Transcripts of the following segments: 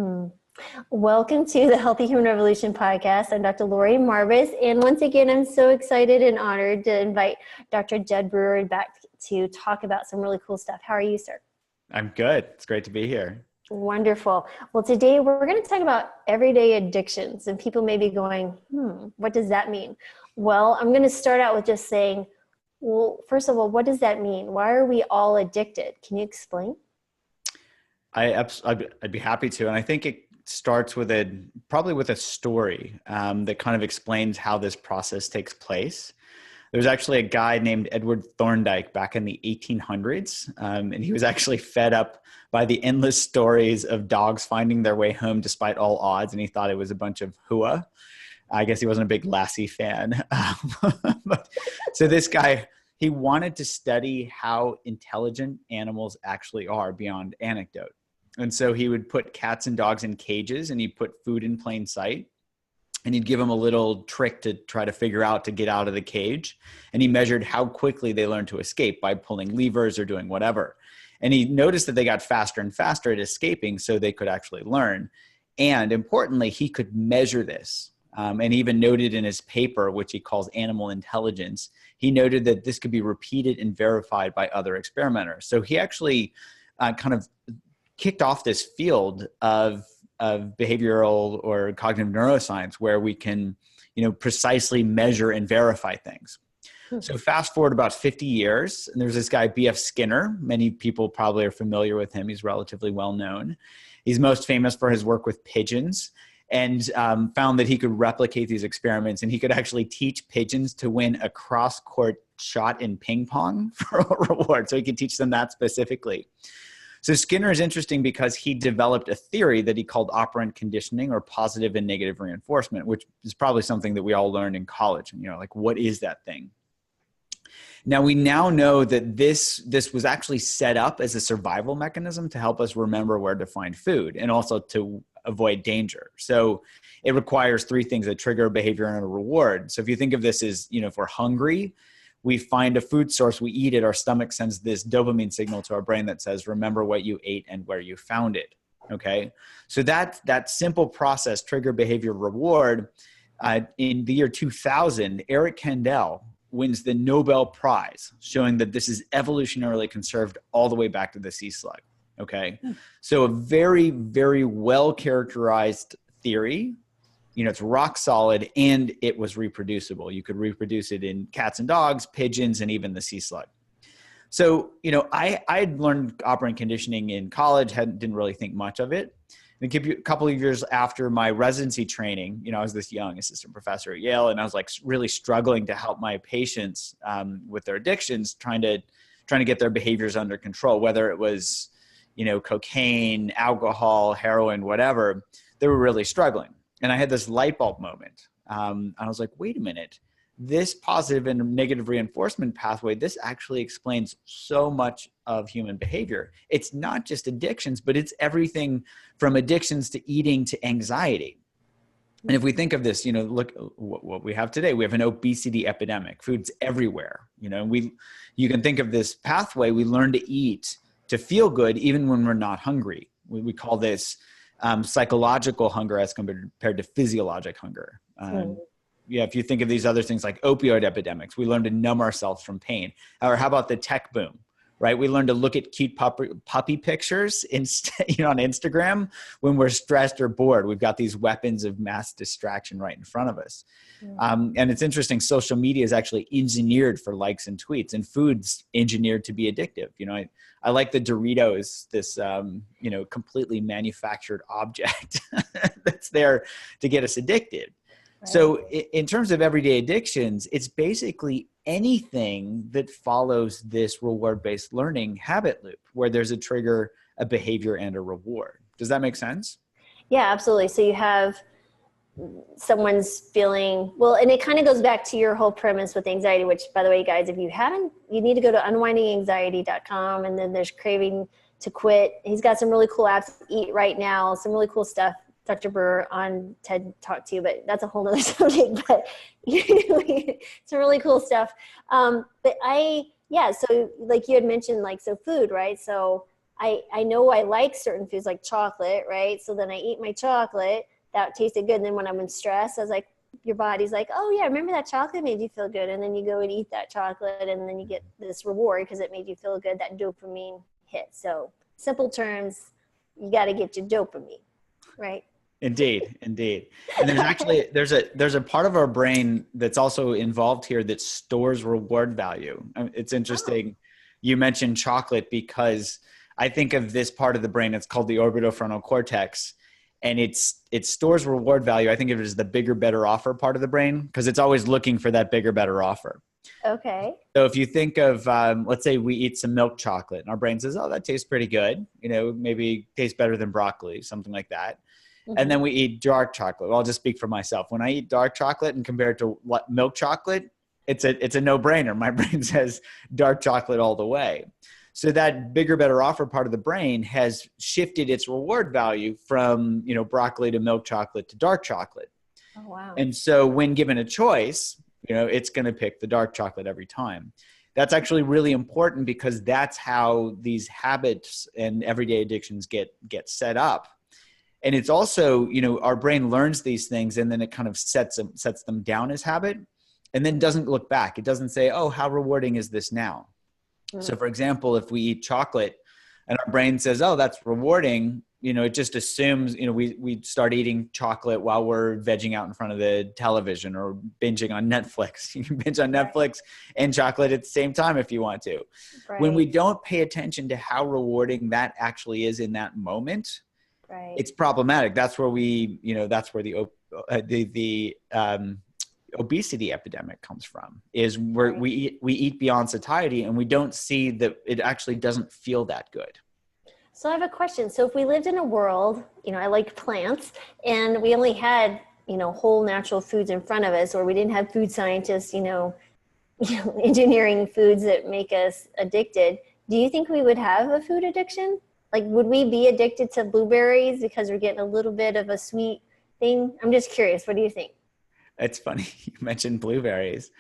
Hmm. Welcome to the Healthy Human Revolution podcast. I'm Dr. Laurie Marbas. And once again, I'm so excited and honored to invite Dr. Jud Brewer back to talk about some really cool stuff. How are you, sir? I'm good. It's great to be here. Wonderful. Well, today we're going to talk about everyday addictions, and people may be going, what does that mean? Well, I'm going to start out with just saying, well, first of all, what does that mean? Why are we all addicted? Can you explain? I'd be happy to. And I think it starts with probably with a story that kind of explains how this process takes place. There's actually a guy named Edward Thorndike back in the 1800s, and he was actually fed up by the endless stories of dogs finding their way home despite all odds, and he thought it was a bunch of hooah. I guess he wasn't a big Lassie fan. So this guy, he wanted to study how intelligent animals actually are beyond anecdote. And so he would put cats and dogs in cages, and he'd put food in plain sight. And he'd give them a little trick to try to figure out to get out of the cage. And he measured how quickly they learned to escape by pulling levers or doing whatever. And he noticed that they got faster and faster at escaping, so they could actually learn. And importantly, he could measure this. And even noted in his paper, which he calls Animal Intelligence, he noted that this could be repeated and verified by other experimenters. So he actually kind of kicked off this field of behavioral or cognitive neuroscience where we can, precisely measure and verify things. So fast forward about 50 years, and there's this guy, B.F. Skinner. Many people probably are familiar with him. He's relatively well known. He's most famous for his work with pigeons, and found that he could replicate these experiments, and he could actually teach pigeons to win a cross-court shot in ping pong for a reward. So he could teach them that specifically. So Skinner is interesting because he developed a theory that he called operant conditioning, or positive and negative reinforcement, which is probably something that we all learned in college. Like, what is that thing? Now, we now know that this was actually set up as a survival mechanism to help us remember where to find food and also to avoid danger. So it requires three things: a trigger, a behavior, and a reward. So if you think of this as, if we're hungry, we find a food source, we eat it, our stomach sends this dopamine signal to our brain that says, remember what you ate and where you found it. Okay. So that simple process, trigger, behavior, reward, in the year 2000, Eric Kandel wins the Nobel Prize, showing that this is evolutionarily conserved all the way back to the sea slug. Okay. So a very, very well characterized theory. It's rock solid, and it was reproducible. You could reproduce it in cats and dogs, pigeons, and even the sea slug. So, I had learned operant conditioning in college, didn't really think much of it. And a couple of years after my residency training, I was this young assistant professor at Yale, and I was like really struggling to help my patients with their addictions, trying to get their behaviors under control, whether it was, cocaine, alcohol, heroin, whatever. They were really struggling. And I had this light bulb moment. And I was like, wait a minute, this positive and negative reinforcement pathway, this actually explains so much of human behavior. It's not just addictions, but it's everything from addictions to eating to anxiety. And if we think of this, look what we have today. We have an obesity epidemic. Food's everywhere. You can think of this pathway. We learn to eat to feel good even when we're not hungry. We call this psychological hunger as compared to physiologic hunger. If you think of these other things like opioid epidemics, we learn to numb ourselves from pain. Or how about the tech boom, right? We learn to look at cute puppy pictures on Instagram when we're stressed or bored. We've got these weapons of mass distraction right in front of us. And it's interesting, social media is actually engineered for likes and tweets, and food's engineered to be addictive. I like the Doritos, this, completely manufactured object that's there to get us addicted. Right. So in terms of everyday addictions, it's basically anything that follows this reward-based learning habit loop where there's a trigger, a behavior, and a reward. Does that make sense? Yeah, absolutely. So you have someone's feeling, well, and it kind of goes back to your whole premise with anxiety, which, by the way, guys, if you haven't, you need to go to unwindinganxiety.com, and then there's Craving to Quit. He's got some really cool apps, Eat Right Now, some really cool stuff. Dr. Brewer on TED Talk to you, but that's a whole nother subject, but it's really cool stuff. So like you had mentioned, so food, right? So I know I like certain foods like chocolate, right? So then I eat my chocolate, that tasted good. And then when I'm in stress, I was like, your body's like, oh yeah, remember that chocolate made you feel good. And then you go and eat that chocolate and then you get this reward because it made you feel good, that dopamine hit. So simple terms, you got to get your dopamine, right? Indeed. And there's actually, there's a part of our brain that's also involved here that stores reward value. It's interesting. Oh. You mentioned chocolate because I think of this part of the brain. It's called the orbitofrontal cortex. And it stores reward value. I think of it as the bigger, better offer part of the brain because it's always looking for that bigger, better offer. Okay. So if you think of, let's say we eat some milk chocolate and our brain says, oh, that tastes pretty good. Maybe tastes better than broccoli, something like that. Mm-hmm. And then we eat dark chocolate. Well, I'll just speak for myself. When I eat dark chocolate and compare it to milk chocolate, it's a no-brainer. My brain says dark chocolate all the way. So that bigger, better offer part of the brain has shifted its reward value from, broccoli to milk chocolate to dark chocolate. Oh, wow. And so when given a choice, it's going to pick the dark chocolate every time. That's actually really important because that's how these habits and everyday addictions get set up. And it's also, our brain learns these things and then it kind of sets them down as habit and then doesn't look back. It doesn't say, oh, how rewarding is this now? So for example, if we eat chocolate and our brain says, oh, that's rewarding, it just assumes, we start eating chocolate while we're vegging out in front of the television or binging on Netflix. You can binge on Netflix and chocolate at the same time if you want to. Right. When we don't pay attention to how rewarding that actually is in that moment, it's problematic. That's where that's where the obesity epidemic comes from, is where we eat beyond satiety and we don't see that it actually doesn't feel that good. So I have a question. So if we lived in a world, I like plants and we only had, whole natural foods in front of us, or we didn't have food scientists, engineering foods that make us addicted, do you think we would have a food addiction? Like, would we be addicted to blueberries because we're getting a little bit of a sweet thing? I'm just curious. What do you think? It's funny you mentioned blueberries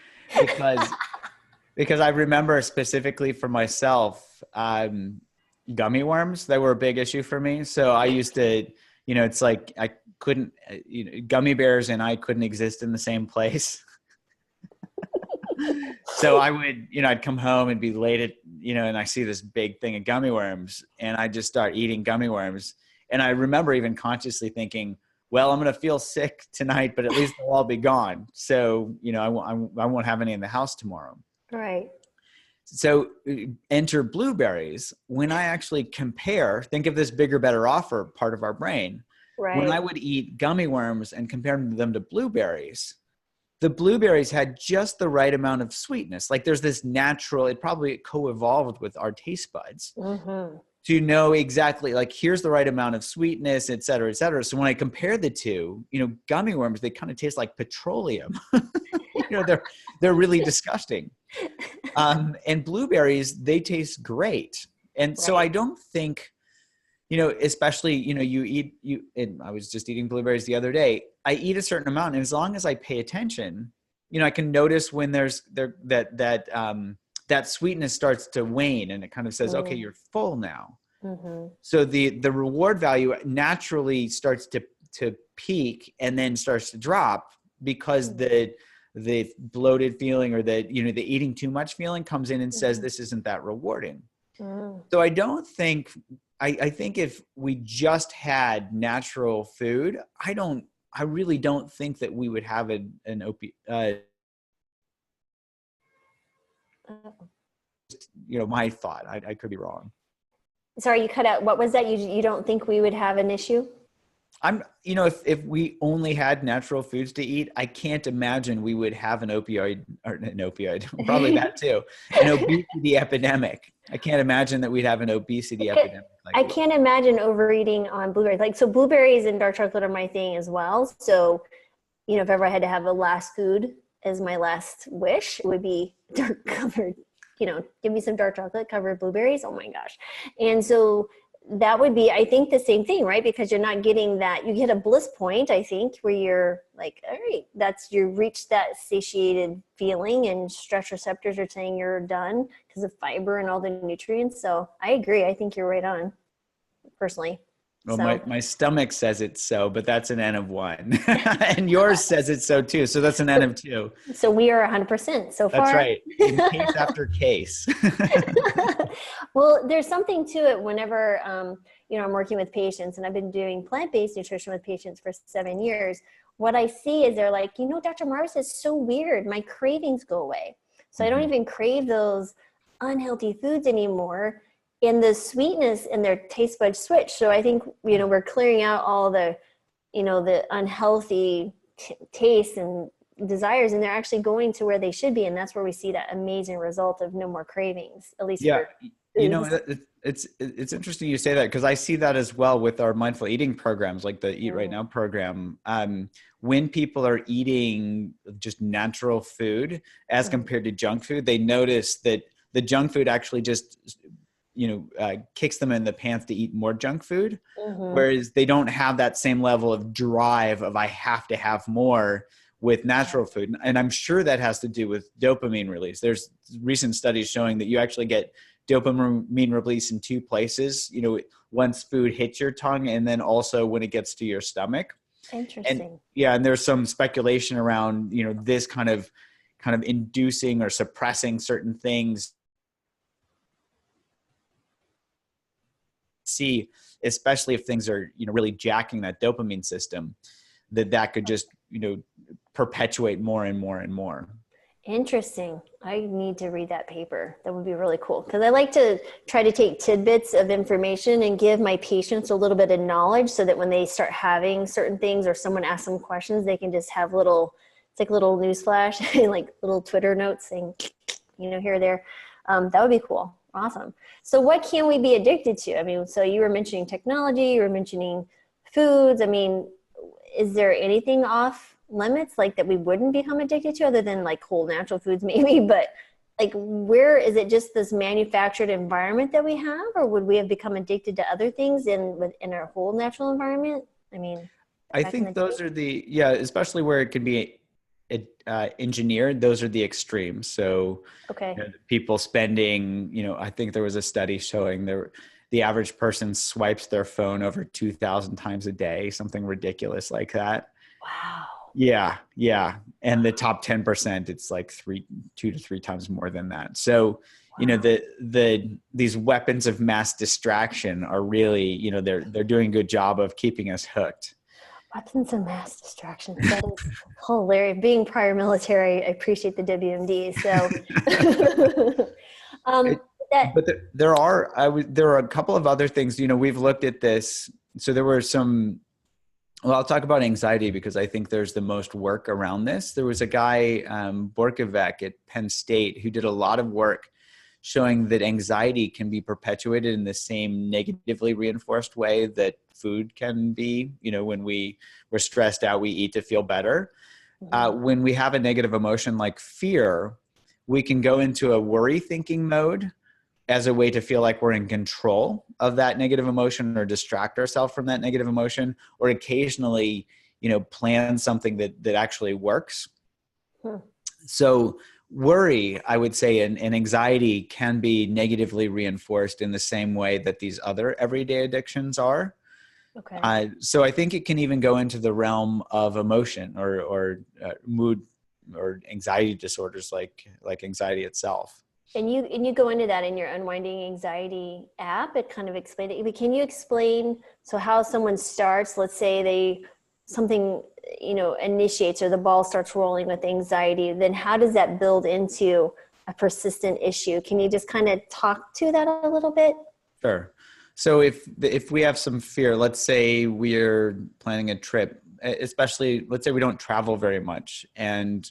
because I remember specifically for myself, gummy worms, they were a big issue for me. So I used to, it's like I couldn't, gummy bears and I couldn't exist in the same place. So I would, I'd come home and be late at, and I see this big thing of gummy worms and I just start eating gummy worms. And I remember even consciously thinking, well, I'm going to feel sick tonight, but at least they'll all be gone. So, I won't have any in the house tomorrow. Right. So enter blueberries. When I actually compare, think of this bigger, better offer part of our brain. Right. When I would eat gummy worms and compare them to blueberries, the blueberries had just the right amount of sweetness. Like there's this natural, it probably co-evolved with our taste buds. Mm-hmm. To know exactly, like, here's the right amount of sweetness, et cetera, et cetera. So when I compare the two, gummy worms, they kind of taste like petroleum. They're really disgusting. And blueberries, they taste great. And so I don't think, especially, I was just eating blueberries the other day. I eat a certain amount. And as long as I pay attention, I can notice when that sweetness starts to wane and it kind of says, okay, you're full now. Mm-hmm. So the reward value naturally starts to peak and then starts to drop because the bloated feeling or the eating too much feeling comes in and says, this isn't that rewarding. So I don't think, I think if we just had natural food, I really don't think that we would have my thought. I could be wrong. Sorry, you cut out. What was that? You don't think we would have an issue? If we only had natural foods to eat, I can't imagine we would have an opioid, probably that too, an obesity epidemic. I can't imagine that we'd have an obesity epidemic. I can't imagine overeating on blueberries. So blueberries and dark chocolate are my thing as well. So, if ever I had to have a last food as my last wish, it would be dark covered, give me some dark chocolate covered blueberries. Oh my gosh. And so that would be, I think, the same thing, right? Because you're not getting that, you hit a bliss point, I think, where you're like, all right, you reached that satiated feeling and stress receptors are saying you're done because of fiber and all the nutrients. So I agree. I think you're right on, personally. Well, So my stomach says it's so, but that's an N of 1. And yours says it's so too. So that's an N of 2. so we are 100% so far. That's right. In case after case. Well, there's something to it whenever, I'm working with patients, and I've been doing plant-based nutrition with patients for 7 years. What I see is they're like, Dr. Marbas is so weird. My cravings go away. So I don't even crave those unhealthy foods anymore. And the sweetness in their taste buds switch. So I think, we're clearing out all the, the unhealthy tastes and desires, and they're actually going to where they should be. And that's where we see that amazing result of no more cravings, at least. Yeah. It's interesting you say that, because I see that as well with our mindful eating programs, like the Eat Right Now program. When people are eating just natural food as compared to junk food, they notice that the junk food actually just kicks them in the pants to eat more junk food. Whereas they don't have that same level of drive of, I have to have more with natural food. And I'm sure that has to do with dopamine release. There's recent studies showing that you actually get dopamine release in 2 places, once food hits your tongue, and then also when it gets to your stomach. Interesting. And there's some speculation around, this kind of inducing or suppressing certain things. See, especially if things are, really jacking that dopamine system, that could just, perpetuate more and more and more. Interesting. I need to read that paper. That would be really cool. Because I like to try to take tidbits of information and give my patients a little bit of knowledge, so that when they start having certain things or someone asks them questions, they can just have it's like little newsflash, like little Twitter notes saying, here or there. That would be cool. Awesome. So what can we be addicted to? I mean, so you were mentioning technology, you were mentioning foods. I mean, is there anything off limits like that we wouldn't become addicted to, other than like whole natural foods maybe? But like, where is it just this manufactured environment that we have, or would we have become addicted to other things in our whole natural environment? I mean, I think those are especially where it could be engineered, those are the extremes. So okay. People spending, I think there was a study showing the average person swipes their phone over 2,000 times a day, something ridiculous like that. Wow. Yeah. And the top 10%, it's like 2 to 3 times more than that. So, wow. These weapons of mass distraction are really, they're doing a good job of keeping us hooked. Weapons of mass distraction. That is hilarious. Being prior military, I appreciate the WMD. So, but there are a couple of other things. We've looked at this. So there were some. Well, I'll talk about anxiety because I think there's the most work around this. There was a guy, Borkovec at Penn State, who did a lot of work showing that anxiety can be perpetuated in the same negatively reinforced way that food can be. When we're stressed out, we eat to feel better. When we have a negative emotion like fear, we can go into a worry thinking mode as a way to feel like we're in control of that negative emotion, or distract ourselves from that negative emotion, or occasionally, plan something that actually works. So worry, I would say, and anxiety can be negatively reinforced in the same way that these other everyday addictions are. Okay. So I think it can even go into the realm of emotion or mood or anxiety disorders like anxiety itself. And you go into that in your Unwinding Anxiety app. It kind of explained it. But can you explain how someone starts? Let's say something initiates, or the ball starts rolling with anxiety. Then how does that build into a persistent issue? Can you just kind of talk to that a little bit? Sure. So if we have some fear, let's say we're planning a trip, especially let's say we don't travel very much, and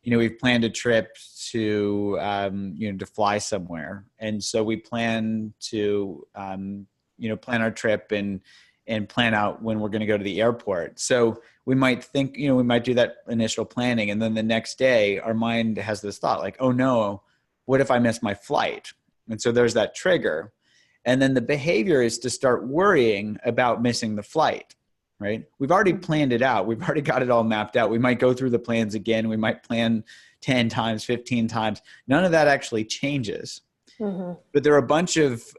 we've planned a trip to, to fly somewhere. And so we plan to, plan our trip and plan out when we're going to go to the airport. So we might think, we might do that initial planning. And then the next day our mind has this thought like, oh no, what if I miss my flight? And so there's that trigger. And then the behavior is to start worrying about missing the flight, right? We've already planned it out. We've already got it all mapped out. We might go through the plans again. We might plan 10 times, 15 times. None of that actually changes. But there are a bunch of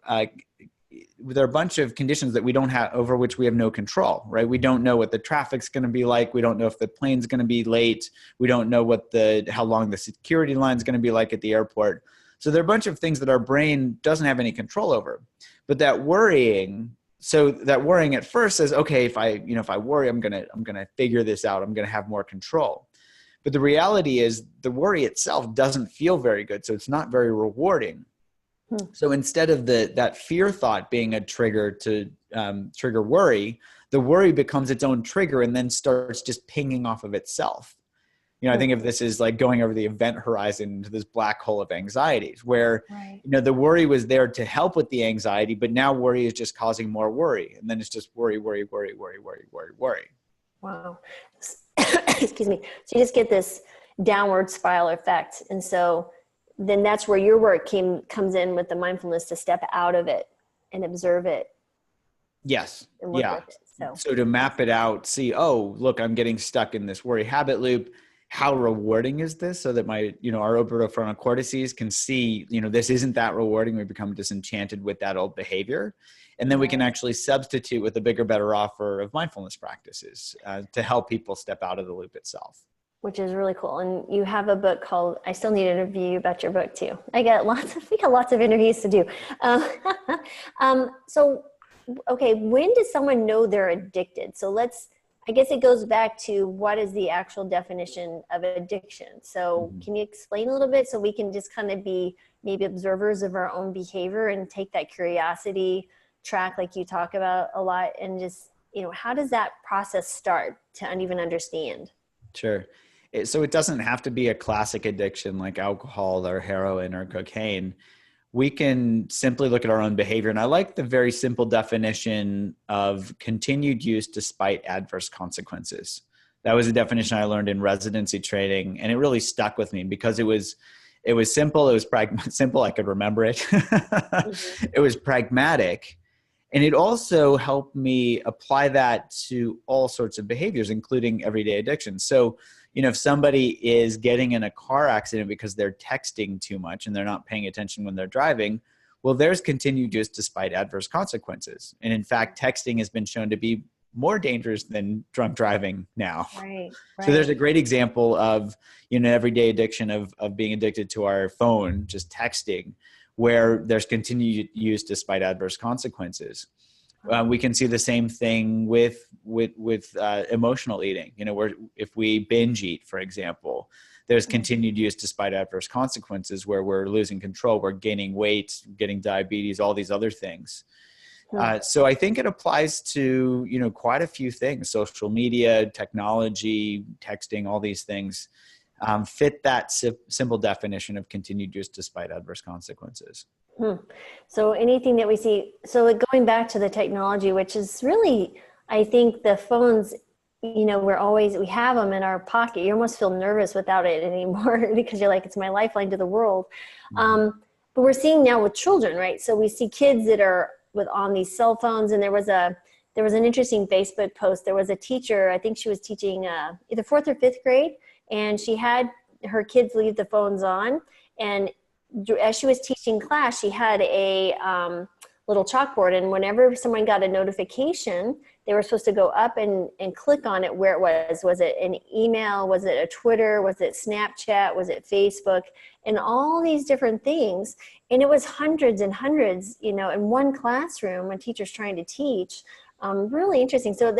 conditions that we don't have, over which we have no control, right? We don't know what the traffic's going to be like. We don't know if the plane's going to be late. We don't know how long the security line is going to be like at the airport. So there are a bunch of things that our brain doesn't have any control over. But that worrying at first says, okay, if I worry, I'm going to figure this out. I'm going to have more control. But the reality is the worry itself doesn't feel very good. So it's not very rewarding. So instead of that fear thought being a trigger to trigger worry, the worry becomes its own trigger and then starts just pinging off of itself. I think of this as like going over the event horizon to this black hole of anxieties where, the worry was there to help with the anxiety, but now worry is just causing more worry. And then it's just worry. Wow. Excuse me. So you just get this downward spiral effect. And so then that's where your work comes in with the mindfulness to step out of it and observe it. Yes. And work Yeah. with it. So to map it out, see, oh, look, I'm getting stuck in this worry habit loop. How rewarding is this? So that our orbitofrontal cortices can see, this isn't that rewarding. We become disenchanted with that old behavior. And then we can actually substitute with a bigger, better offer of mindfulness practices to help people step out of the loop itself. Which is really cool. And you have a book called, I still need to interview you about your book too. We got lots of interviews to do. So, okay, when does someone know they're addicted? So I guess it goes back to what is the actual definition of addiction? So can you explain a little bit so we can just kind of be maybe observers of our own behavior and take that curiosity track like you talk about a lot and just, how does that process start to even understand? Sure. So it doesn't have to be a classic addiction like alcohol or heroin or cocaine. We can simply look at our own behavior. And I like the very simple definition of continued use despite adverse consequences. That was a definition I learned in residency training. And it really stuck with me because it was simple. It was simple. I could remember it. It was pragmatic. And it also helped me apply that to all sorts of behaviors, including everyday addictions. So, if somebody is getting in a car accident because they're texting too much and they're not paying attention when they're driving, well, there's continued use despite adverse consequences. And in fact, texting has been shown to be more dangerous than drunk driving now. Right. So there's a great example of, everyday addiction of being addicted to our phone, just texting, where there's continued use despite adverse consequences. We can see the same thing with emotional eating. Where if we binge eat, for example, there's continued use despite adverse consequences where we're losing control, we're gaining weight, getting diabetes, all these other things. So I think it applies to, quite a few things: social media, technology, texting, all these things fit that simple definition of continued use despite adverse consequences. So anything that we see, so going back to the technology, which is really, I think the phones, we have them in our pocket. You almost feel nervous without it anymore because you're like, it's my lifeline to the world. But we're seeing now with children, right? So we see kids that are on these cell phones, and there was an interesting Facebook post. There was a teacher, I think she was teaching either 4th or 5th grade, and she had her kids leave the phones on, and as she was teaching class, she had a little chalkboard, and whenever someone got a notification, they were supposed to go up and click on it where it was. Was it an email? Was it a Twitter? Was it Snapchat? Was it Facebook? And all these different things. And it was hundreds and hundreds, in one classroom when teacher's trying to teach. Really interesting. So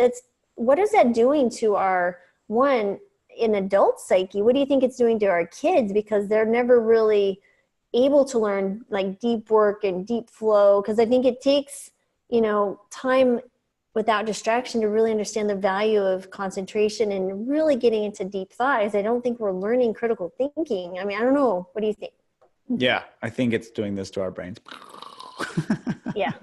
what is that doing to our, in adult psyche? What do you think it's doing to our kids? Because they're never really able to learn like deep work and deep flow, because I think it takes time without distraction to really understand the value of concentration and really getting into deep thought. I don't think we're learning critical thinking. I mean, I don't know. What do you think? Yeah, I think it's doing this to our brains. Yeah.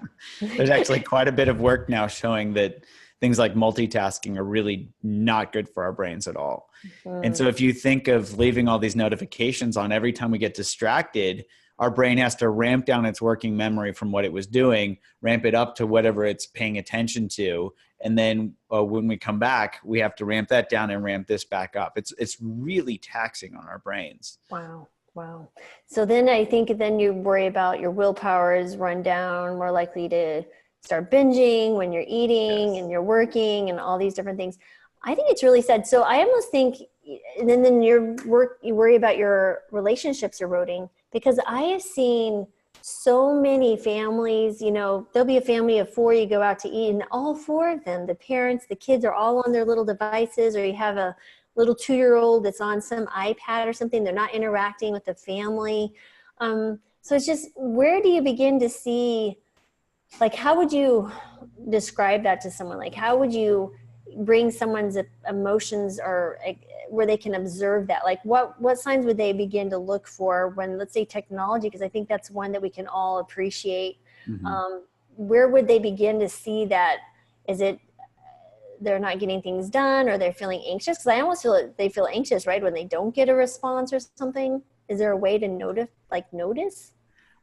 There's actually quite a bit of work now showing that things like multitasking are really not good for our brains at all. And so if you think of leaving all these notifications on every time we get distracted, our brain has to ramp down its working memory from what it was doing, ramp it up to whatever it's paying attention to. And then when we come back, we have to ramp that down and ramp this back up. It's really taxing on our brains. Wow. Wow. So then I think then you worry about your willpower is run down, more likely to start binging when you're eating and you're working and all these different things. I think it's really sad. So I almost think, and then you worry about your relationships eroding, because I have seen so many families, there'll be a family of 4, you go out to eat, and all 4 of them, the parents, the kids are all on their little devices, or you have a little 2-year-old that's on some iPad or something. They're not interacting with the family. So it's just, where do you begin to see, like, how would you describe that to someone? Like, how would you bring someone's emotions, or where they can observe that? Like, what signs would they begin to look for when, let's say, technology, because I think that's one that we can all appreciate. Where would they begin to see that? Is it they're not getting things done, or they're feeling anxious? Because I almost feel they feel anxious, right, when they don't get a response or something. Is there a way to notice?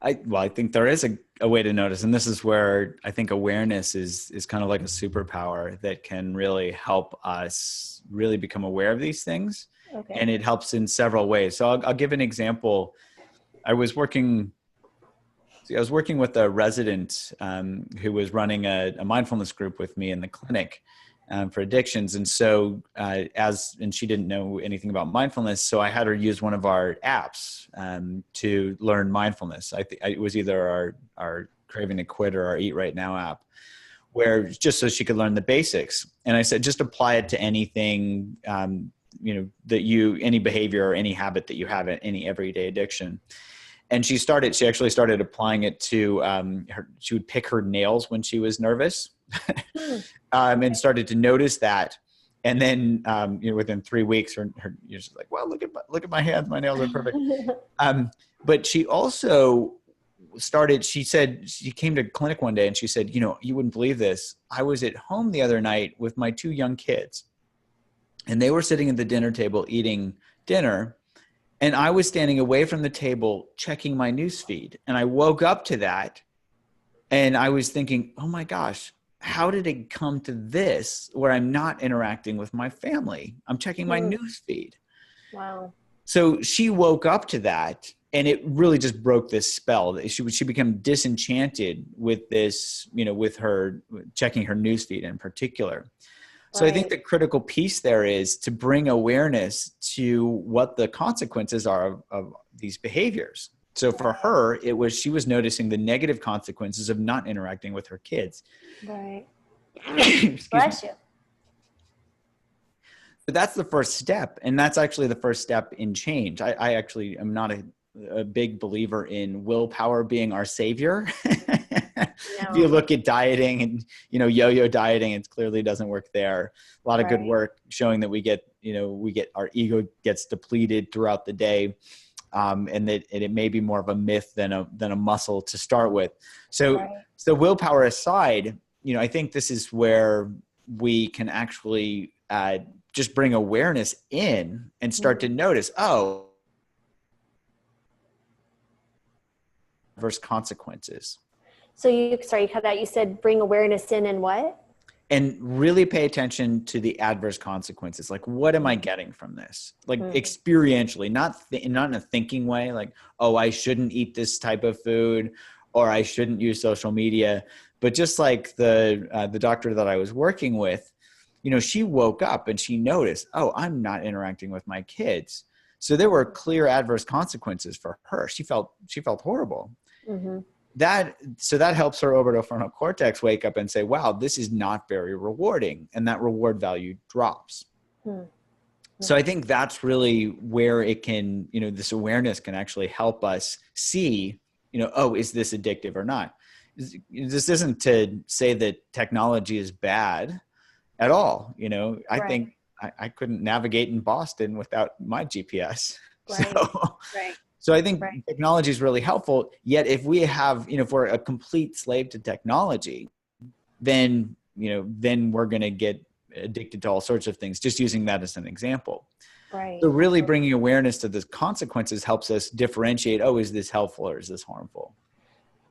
I think there is a way to notice. And this is where I think awareness is kind of like a superpower that can really help us really become aware of these things. Okay. And it helps in several ways. So I'll give an example. I was working with a resident who was running a mindfulness group with me in the clinic for addictions. And so and she didn't know anything about mindfulness, so I had her use one of our apps to learn mindfulness. It was either our Craving to Quit or our Eat Right Now app, where just so she could learn the basics. And I said, just apply it to anything, any behavior or any habit that you have, any everyday addiction. And she actually started applying it to she would pick her nails when she was nervous. And started to notice that. And then, within 3 weeks, you're just like, well, look at my hands. My nails are perfect. But she also she said, she came to clinic one day and she said, you wouldn't believe this. I was at home the other night with my 2 young kids, and they were sitting at the dinner table eating dinner. And I was standing away from the table checking my news feed. And I woke up to that, and I was thinking, oh my gosh, how did it come to this where I'm not interacting with my family? I'm checking my news feed. Wow. So she woke up to that, and it really just broke this spell. She became disenchanted with this, with her checking her news feed in particular. So I think the critical piece there is to bring awareness to what the consequences are of these behaviors. So for her, she was noticing the negative consequences of not interacting with her kids. Right. Bless you. So that's the first step. And that's actually the first step in change. I actually am not a big believer in willpower being our savior. If you look at dieting and, yo-yo dieting, it clearly doesn't work there. A lot of good work showing that we get our ego gets depleted throughout the day. And that it may be more of a myth than a muscle to start with. So willpower aside, I think this is where we can actually just bring awareness in and start to notice, adverse consequences. So you cut out, you said bring awareness in and what? And really pay attention to the adverse consequences. Like, what am I getting from this? Like experientially, not in a thinking way, like, oh, I shouldn't eat this type of food, or I shouldn't use social media. But just like the doctor that I was working with, she woke up and she noticed, oh, I'm not interacting with my kids. So there were clear adverse consequences for her. She felt horrible. Mm-hmm. That helps her orbitofrontal cortex wake up and say, wow, this is not very rewarding. And that reward value drops. Hmm. So I think that's really where it can, this awareness can actually help us see, oh, is this addictive or not? This isn't to say that technology is bad at all. I think I couldn't navigate in Boston without my GPS. So I think technology is really helpful. Yet if we have, if we're a complete slave to technology, then we're going to get addicted to all sorts of things, just using that as an example. Right. So really bringing awareness to the consequences helps us differentiate, oh, is this helpful or is this harmful?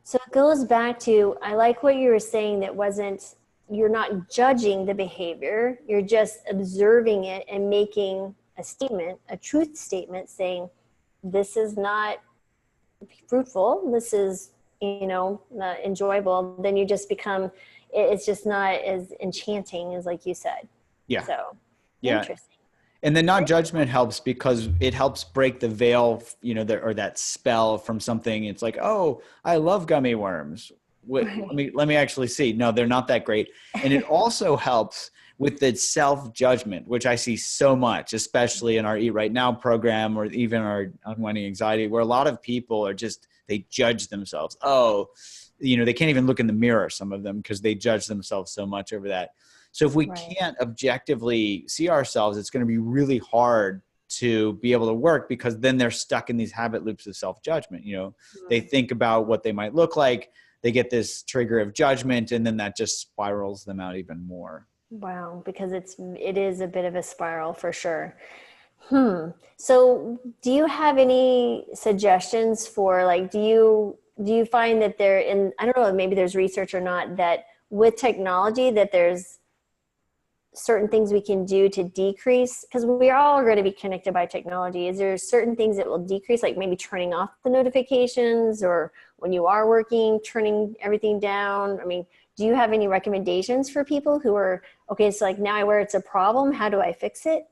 So it goes back to, I like what you were saying, you're not judging the behavior, you're just observing it and making a statement, a truth statement saying, this is not fruitful, this is, not enjoyable. Then you just become, it's just not as enchanting as like you said. Yeah. So yeah. Interesting. And the non-judgment helps because it helps break the veil, or that spell from something. It's like, oh, I love gummy worms. Let me actually see. No, they're not that great. And it also helps with the self-judgment, which I see so much, especially in our Eat Right Now program or even our Unwinding Anxiety, where a lot of people are they judge themselves. Oh, they can't even look in the mirror, some of them, because they judge themselves so much over that. So if we can't objectively see ourselves, it's going to be really hard to be able to work, because then they're stuck in these habit loops of self-judgment. They think about what they might look like, they get this trigger of judgment, and then that just spirals them out even more. Wow, because it is a bit of a spiral for sure. So do you have any suggestions for, like, do you find that I don't know, maybe there's research or not, that with technology that there's certain things we can do to decrease, because we are all going to be connected by technology. Is there certain things that will decrease, like maybe turning off the notifications, or when you are working, turning everything down? I mean, do you have any recommendations for people who are, okay, so like now where it's a problem, how do I fix it?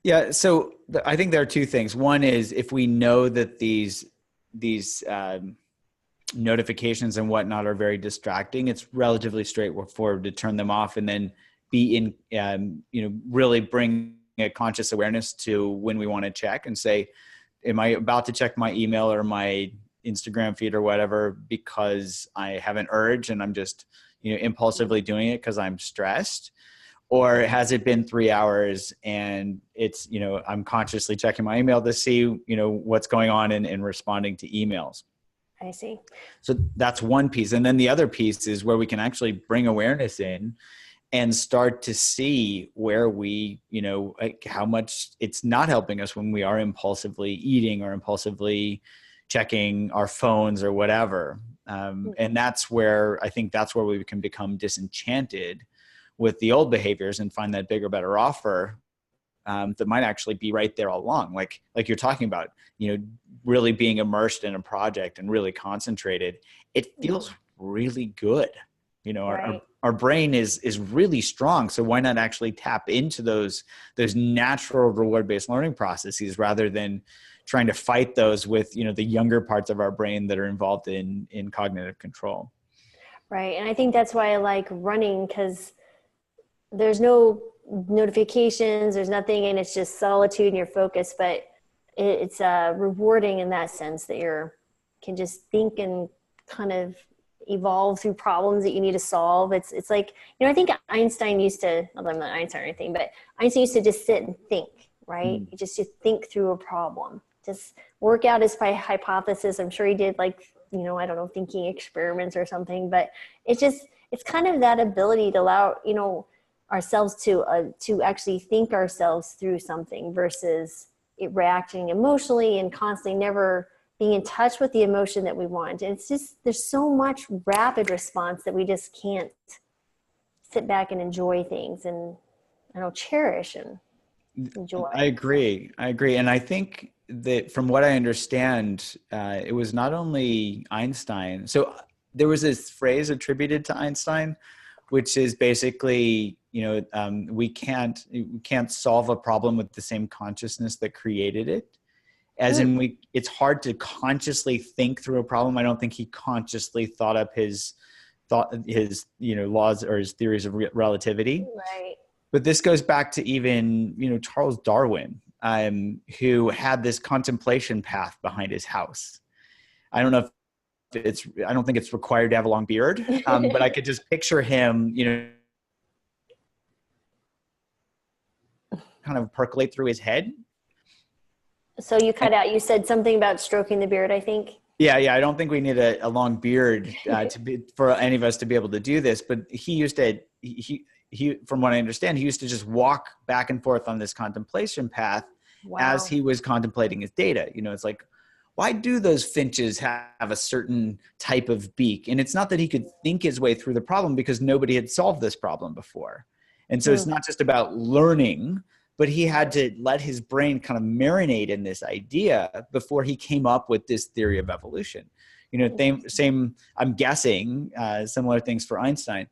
Yeah. So I think there are two things. One is, if we know that these notifications and whatnot are very distracting, it's relatively straightforward to turn them off, and then be in, really bring a conscious awareness to when we want to check and say, am I about to check my email or my Instagram feed or whatever because I have an urge and I'm just, impulsively doing it because I'm stressed? Or has it been 3 hours and it's, I'm consciously checking my email to see, what's going on and responding to emails. I see. So that's one piece. And then the other piece is where we can actually bring awareness in and start to see where we, like how much it's not helping us when we are impulsively eating or impulsively checking our phones or whatever. And that's where we can become disenchanted with the old behaviors and find that bigger, better offer that might actually be right there all along. Like you're talking about, really being immersed in a project and really concentrated. It feels really good. Right. Our brain is really strong. So why not actually tap into those natural reward-based learning processes rather than trying to fight those with, the younger parts of our brain that are involved in cognitive control. Right. And I think that's why I like running, because there's no notifications, there's nothing, and it's just solitude and your focus, but it's rewarding in that sense that can just think and kind of evolve through problems that you need to solve. It's like, I think Einstein used to, although I'm not Einstein or anything, but Einstein used to just sit and think, right? You just think through a problem, just work out his hypothesis. I'm sure he did, like, I don't know, thinking experiments or something, but it's kind of that ability to allow, ourselves to actually think ourselves through something versus it reacting emotionally and constantly never being in touch with the emotion that we want. And it's just, there's so much rapid response that we just can't sit back and enjoy things and, cherish and enjoy. I agree. And I think that from what I understand, it was not only Einstein. So there was this phrase attributed to Einstein, which is basically, we can't solve a problem with the same consciousness that created it. As in, it's hard to consciously think through a problem. I don't think he consciously thought up his laws or his theories of relativity. Right. But this goes back to even, Charles Darwin, who had this contemplation path behind his house. I don't know if I don't think it's required to have a long beard, but I could just picture him, kind of percolate through his head. So you cut out, you said something about stroking the beard, I think. Yeah. I don't think we need a long beard for any of us to be able to do this, but he used to, he, from what I understand, he used to just walk back and forth on this contemplation path as he was contemplating his data. You know, it's like, why do those finches have a certain type of beak? And it's not that he could think his way through the problem, because nobody had solved this problem before. And so it's not just about learning, but he had to let his brain kind of marinate in this idea before he came up with this theory of evolution. You know, same, I'm guessing, similar things for Einstein.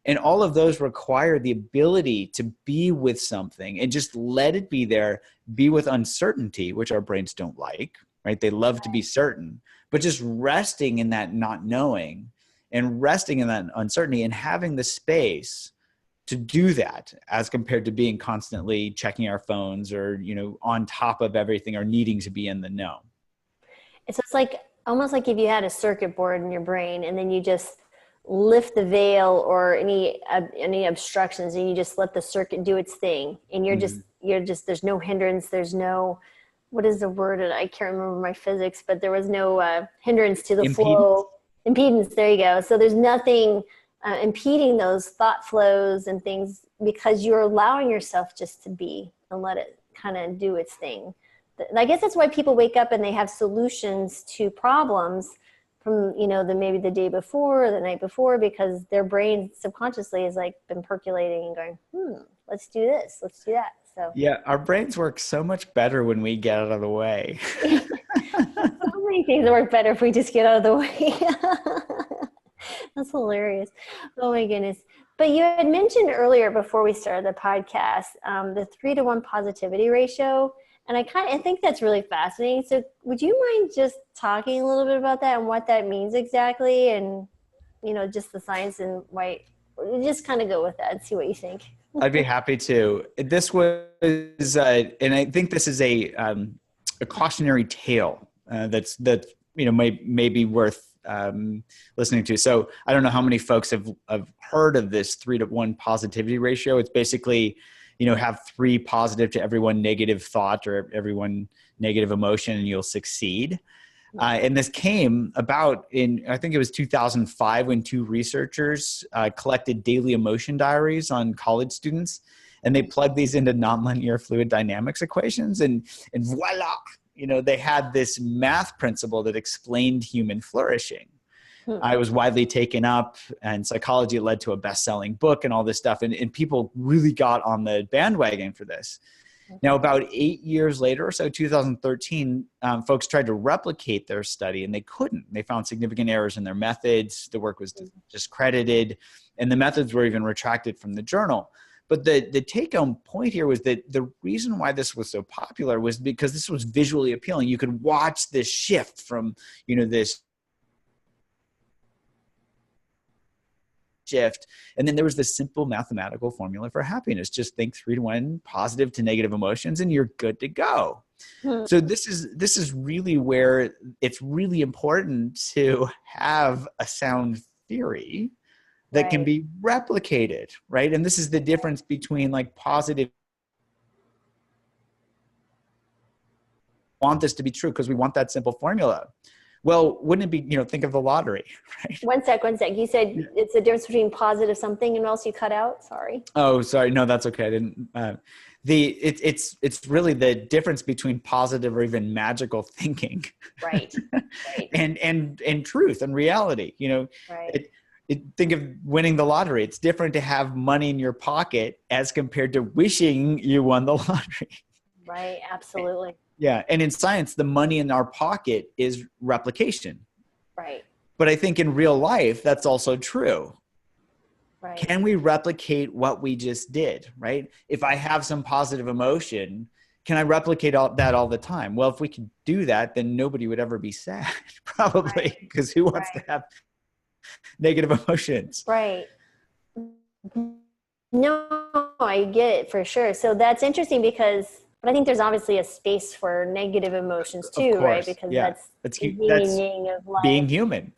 And all of those require the ability to be with something and just let it be there, be with uncertainty, which our brains don't like, right? They love to be certain, but just resting in that not knowing and resting in that uncertainty and having the space to do that, as compared to being constantly checking our phones or, you know, on top of everything or needing to be in the know. It's like almost like if you had a circuit board in your brain and then you just lift the veil or any obstructions and you just let the circuit do its thing. And you're just, there's no hindrance. There's no, what is the word? I can't remember my physics, but there was no hindrance to the flow. Impedance. There you go. So there's nothing impeding those thought flows and things, because you're allowing yourself just to be and let it kind of do its thing. I guess that's why people wake up and they have solutions to problems from, you know, maybe the day before or the night before, because their brain subconsciously has like been percolating and going, let's do this, let's do that. So yeah, our brains work so much better when we get out of the way. So many things work better if we just get out of the way. That's hilarious. Oh my goodness. But you had mentioned earlier before we started the podcast, the 3-to-1 positivity ratio. And I think that's really fascinating. So would you mind just talking a little bit about that and what that means exactly? And, you know, just the science and why, just kind of go with that and see what you think. I'd be happy to. This was, and I think this is a cautionary tale that you know may be worth listening to. So I don't know how many folks have heard of this 3-to-1 positivity ratio. It's basically, you know, have 3 positive to every 1 negative thought or every 1 negative emotion, and you'll succeed. And this came about in, I think it was 2005, when 2 researchers collected daily emotion diaries on college students, and they plugged these into nonlinear fluid dynamics equations, and voila, you know, they had this math principle that explained human flourishing. I was widely taken up, and psychology led to a best-selling book and all this stuff. And people really got on the bandwagon for this. Now, about 8 years later or so, 2013, folks tried to replicate their study, and they couldn't. They found significant errors in their methods. The work was discredited, and the methods were even retracted from the journal. But the take-home point here was that the reason why this was so popular was because this was visually appealing. You could watch this shift from, you know, this shift. And then there was this simple mathematical formula for happiness. Just think 3-to-1 positive to negative emotions and you're good to go. So this is really where it's really important to have a sound theory that can be replicated, right? And this is the difference between like positive. Want this to be true because we want that simple formula. Well, wouldn't it be, you know, think of the lottery, right? One sec. You said it's the difference between positive something and else you cut out. Sorry. Oh, sorry. No, that's okay. I didn't. It's really the difference between positive or even magical thinking, right? and truth and reality. You know, think of winning the lottery. It's different to have money in your pocket as compared to wishing you won the lottery. Right. Absolutely. Yeah. And in science, the money in our pocket is replication. Right. But I think in real life, that's also true. Right. Can we replicate what we just did, right? If I have some positive emotion, can I replicate that all the time? Well, if we could do that, then nobody would ever be sad, probably, because who wants to have negative emotions? Right. No, I get it for sure. So that's interesting because, but I think there's obviously a space for negative emotions too, right? Because that's the meaning of life. Being human.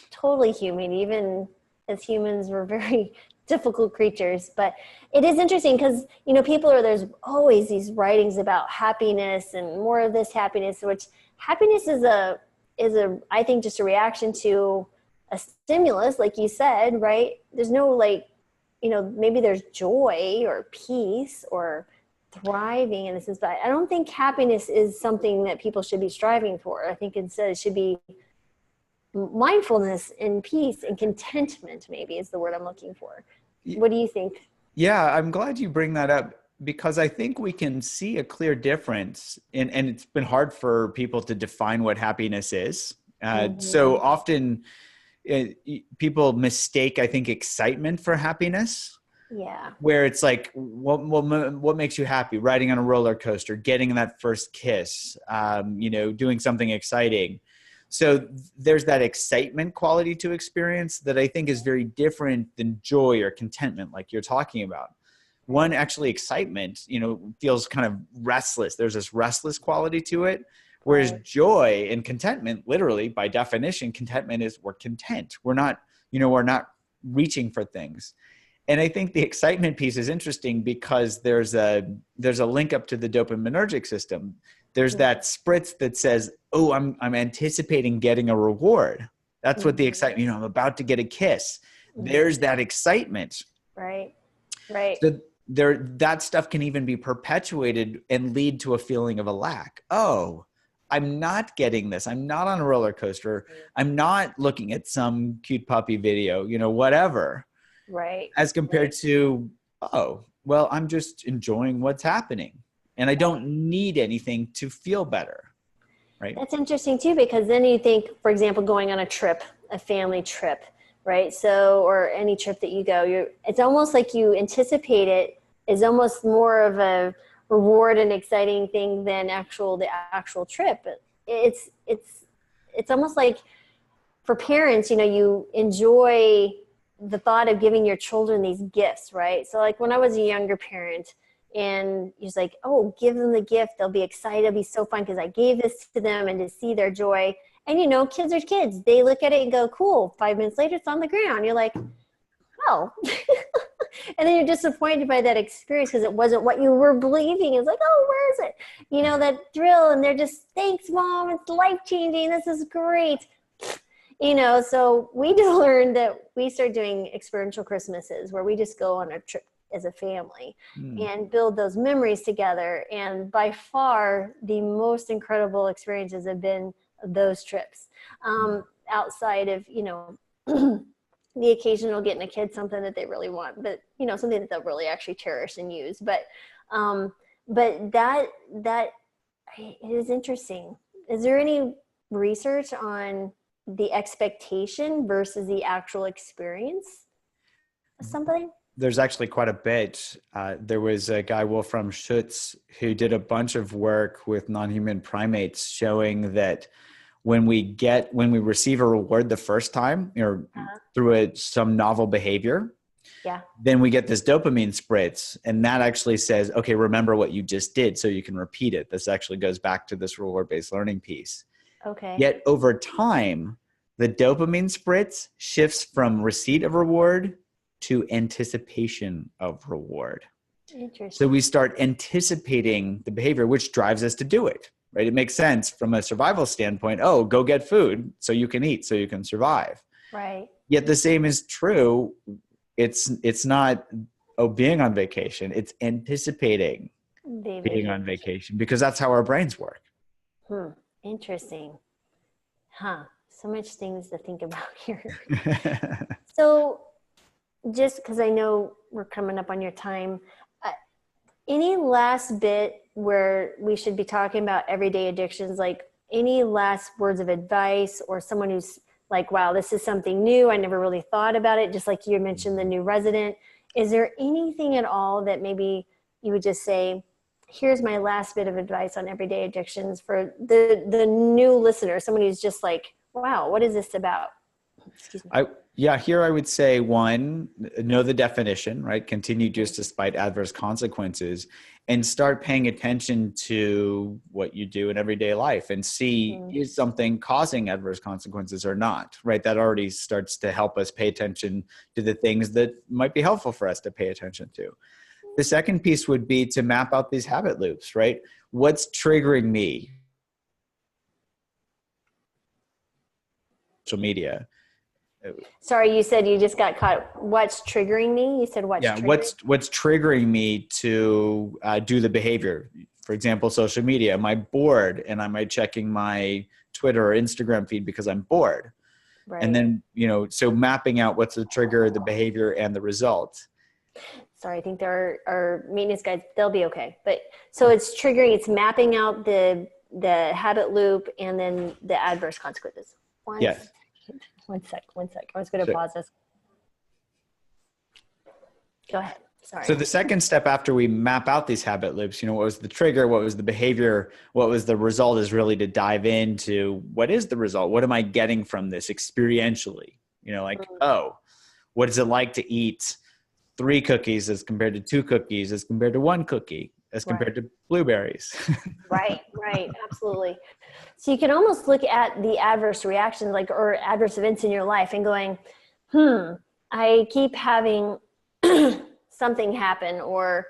Totally human. Even as humans, we're very difficult creatures. But it is interesting because, you know, there's always these writings about happiness and more of this happiness, which happiness is I think just a reaction to a stimulus, like you said, right? There's no maybe there's joy or peace or thriving in a sense, but I don't think happiness is something that people should be striving for. I think instead it should be mindfulness and peace and contentment, maybe is the word I'm looking for. What do you think? Yeah, I'm glad you bring that up, because I think we can see a clear difference and it's been hard for people to define what happiness is. So often people mistake, I think, excitement for happiness. Yeah. Where it's like, what makes you happy? Riding on a roller coaster, getting that first kiss, doing something exciting. So there's that excitement quality to experience that I think is very different than joy or contentment, like you're talking about. One, actually, excitement, feels kind of restless. There's this restless quality to it. Whereas joy and contentment, literally by definition, contentment is we're content. We're not reaching for things. And I think the excitement piece is interesting because there's a link up to the dopaminergic system. There's that spritz that says, oh, I'm anticipating getting a reward. That's what the excitement, I'm about to get a kiss. There's that excitement. Right. So that stuff can even be perpetuated and lead to a feeling of a lack. Oh, I'm not getting this. I'm not on a roller coaster. I'm not looking at some cute puppy video, whatever. Right. As compared to, oh, well, I'm just enjoying what's happening and I don't need anything to feel better. Right. That's interesting too, because then you think, for example, going on a trip, a family trip, right? So, or any trip that you go, it's almost like you anticipate it is almost more of a reward and exciting thing than the actual trip. It's almost like for parents, you enjoy the thought of giving your children these gifts, right? So like when I was a younger parent and he's like, oh, give them the gift. They'll be excited. It'll be so fun because I gave this to them, and to see their joy. And kids are kids. They look at it and go, cool. 5 minutes later, it's on the ground. You're like, oh. And then you're disappointed by that experience because it wasn't what you were believing. It's like, oh, where is it? That thrill. And they're just, thanks, Mom. It's life-changing. This is great. So we just learned that we started doing experiential Christmases where we just go on a trip as a family and build those memories together. And by far, the most incredible experiences have been those trips, outside of, the occasional getting a kid something that they really want, but, something that they'll really actually cherish and use. But that it is interesting. Is there any research on the expectation versus the actual experience of something? There's actually quite a bit. There was a guy, Wolfram Schutz, who did a bunch of work with non-human primates showing that when we receive a reward the first time or through some novel behavior, then we get this dopamine spritz, and that actually says, okay, remember what you just did so you can repeat it. This actually goes back to this reward-based learning piece. Okay. Yet over time, the dopamine spritz shifts from receipt of reward to anticipation of reward. Interesting. So we start anticipating the behavior, which drives us to do it, right? It makes sense from a survival standpoint. Oh, go get food so you can eat, so you can survive. Right. Yet the same is true. It's not, being on vacation. It's anticipating being on vacation, because that's how our brains work. Interesting. So much things to think about here. So just because I know we're coming up on your time, any last bit where we should be talking about everyday addictions, like any last words of advice, or someone who's like, wow, this is something new. I never really thought about it. Just like you mentioned, the new resident. Is there anything at all that maybe you would just say, here's my last bit of advice on everyday addictions for the new listener, someone who's just like, wow, what is this about? Excuse me. Here I would say, one, know the definition, right? Continue just despite adverse consequences, and start paying attention to what you do in everyday life and see, is something causing adverse consequences or not, right? That already starts to help us pay attention to the things that might be helpful for us to pay attention to. The second piece would be to map out these habit loops, right? What's triggering me? Social media. Sorry, you said you just got caught. What's triggering me? You said what's Yeah, triggering? what's triggering me to do the behavior? For example, social media. Am I bored and am I checking my Twitter or Instagram feed because I'm bored? And Right. then, so mapping out what's the trigger, the behavior, and the result. Sorry, I think there are maintenance guides. They'll be okay. But so it's triggering. It's mapping out the habit loop and then the adverse consequences. Yes. One sec. I was going to So, pause this. Go ahead. Sorry. so the second step after we map out these habit loops, what was the trigger, what was the behavior, what was the result, is really to dive into what is the result? What am I getting from this experientially? Oh, what is it like to eat 3 cookies as compared to 2 cookies, as compared to 1 cookie, as compared to blueberries? Right, absolutely. So you can almost look at the adverse reactions, or adverse events in your life and going, I keep having something happen, or,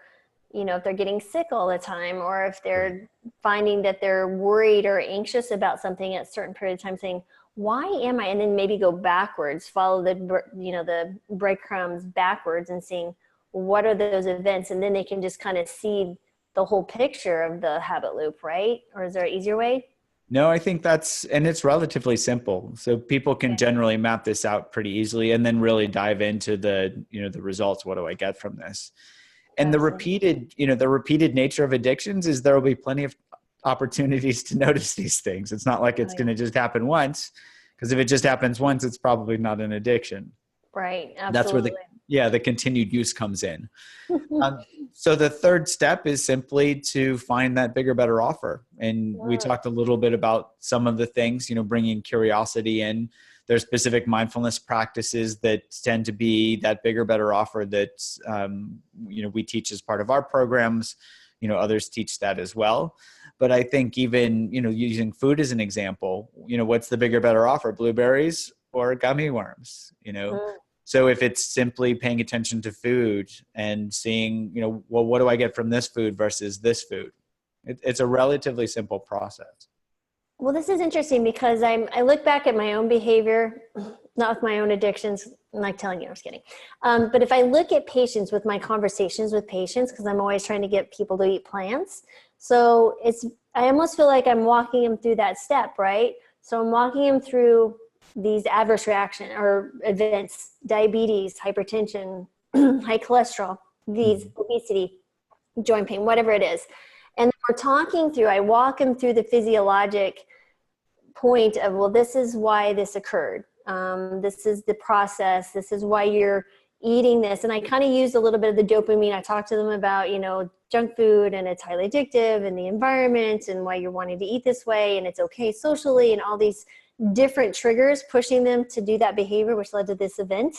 if they're getting sick all the time, or if they're finding that they're worried or anxious about something at a certain period of time, saying, why am I? And then maybe go backwards, follow the breadcrumbs backwards and seeing what are those events. And then they can just kind of see the whole picture of the habit loop, right? Or is there an easier way? No, I think and it's relatively simple. So people can generally map this out pretty easily and then really dive into the results. What do I get from this? And Absolutely. the repeated nature of addictions is there will be plenty of opportunities to notice these things. It's not like it's going to just happen once, because if it just happens once, it's probably not an addiction. Right. That's where Absolutely. the continued use comes in. So the third step is simply to find that bigger, better offer. And we talked a little bit about some of the things, bringing curiosity in. There's specific mindfulness practices that tend to be that bigger, better offer that, we teach as part of our programs. Others teach that as well. But I think even, using food as an example, what's the bigger, better offer, blueberries or gummy worms, So if it's simply paying attention to food and seeing, well, what do I get from this food versus this food? It's a relatively simple process. Well, this is interesting because I look back at my own behavior, not with my own addictions. I'm not telling you, I was kidding. But if I look at patients with my conversations with patients, because I'm always trying to get people to eat plants. So I almost feel like I'm walking them through that step, right? So I'm walking them through these adverse reaction or events, diabetes, hypertension, high cholesterol, these obesity, joint pain, whatever it is. And I walk them through the physiologic point of, well, this is why this occurred. This is the process. This is why you're eating this. And I kind of used a little bit of the dopamine. I talked to them about, junk food and it's highly addictive and the environment and why you're wanting to eat this way and it's okay socially and all these different triggers pushing them to do that behavior, which led to this event.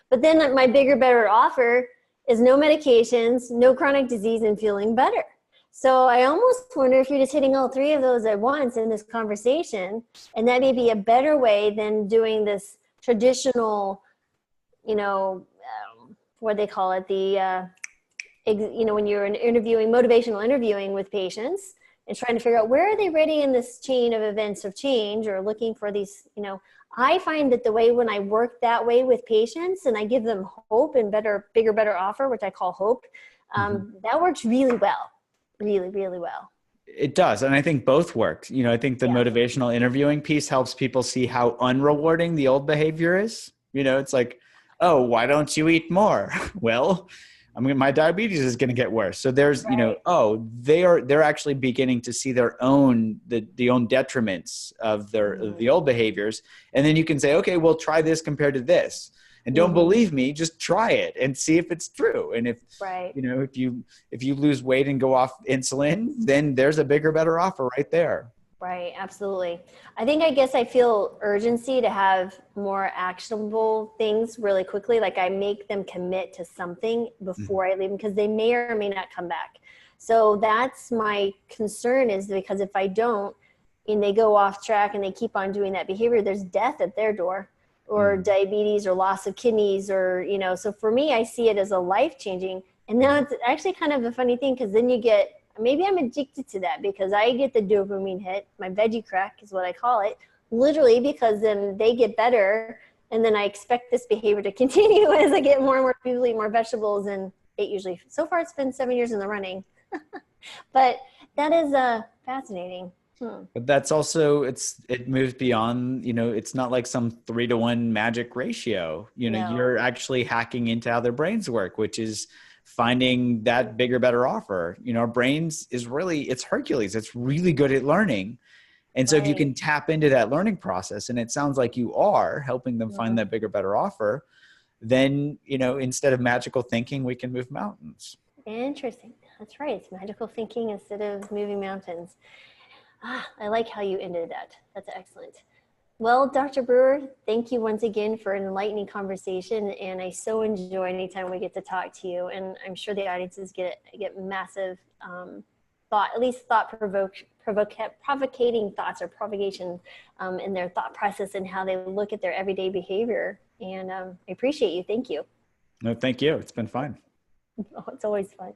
But then my bigger, better offer is no medications, no chronic disease, and feeling better. So I almost wonder if you're just hitting all 3 of those at once in this conversation, and that may be a better way than doing this traditional, what they call it, when you're motivational interviewing with patients and trying to figure out where are they ready in this chain of events of change, or looking for these, I find that the way when I work that way with patients and I give them hope and bigger, better offer, which I call hope, that works really well. Really, really well. It does. And I think both work. I think the motivational interviewing piece helps people see how unrewarding the old behavior is. It's like, oh, why don't you eat more? Well, my diabetes is going to get worse. So there's, they're actually beginning to see their own, the own detriments of the old behaviors. And then you can say, okay, well, try this compared to this. And don't believe me, just try it and see if it's true. And if you lose weight and go off insulin, then there's a bigger, better offer right there. Right. Absolutely. I guess I feel urgency to have more actionable things really quickly. Like I make them commit to something before I leave them, because they may or may not come back. So that's my concern, is because if I don't, and they go off track and they keep on doing that behavior, there's death at their door, or diabetes, or loss of kidneys, or, so for me, I see it as a life-changing. And now it's actually kind of a funny thing, because then maybe I'm addicted to that, because I get the dopamine hit, my veggie crack is what I call it, literally, because then they get better And then I expect this behavior to continue as I get more and more people eat more vegetables. And it usually, so far it's been 7 years in the running. But that is fascinating. But that's also, it moves beyond, it's not like some 3-to-1 magic ratio. No. You're actually hacking into how their brains work, which is finding that bigger, better offer. Our brains it's Hercules. It's really good at learning. And so if you can tap into that learning process, and it sounds like you are helping them find that bigger, better offer, then, instead of magical thinking, we can move mountains. Interesting. That's right. It's magical thinking instead of moving mountains. I like how you ended that. That's excellent. Well, Dr. Brewer, thank you once again for an enlightening conversation. And I so enjoy anytime we get to talk to you. And I'm sure the audiences get massive provocating thoughts or provocation in their thought process and how they look at their everyday behavior. And I appreciate you. Thank you. No, thank you. It's been fun. Oh, it's always fun.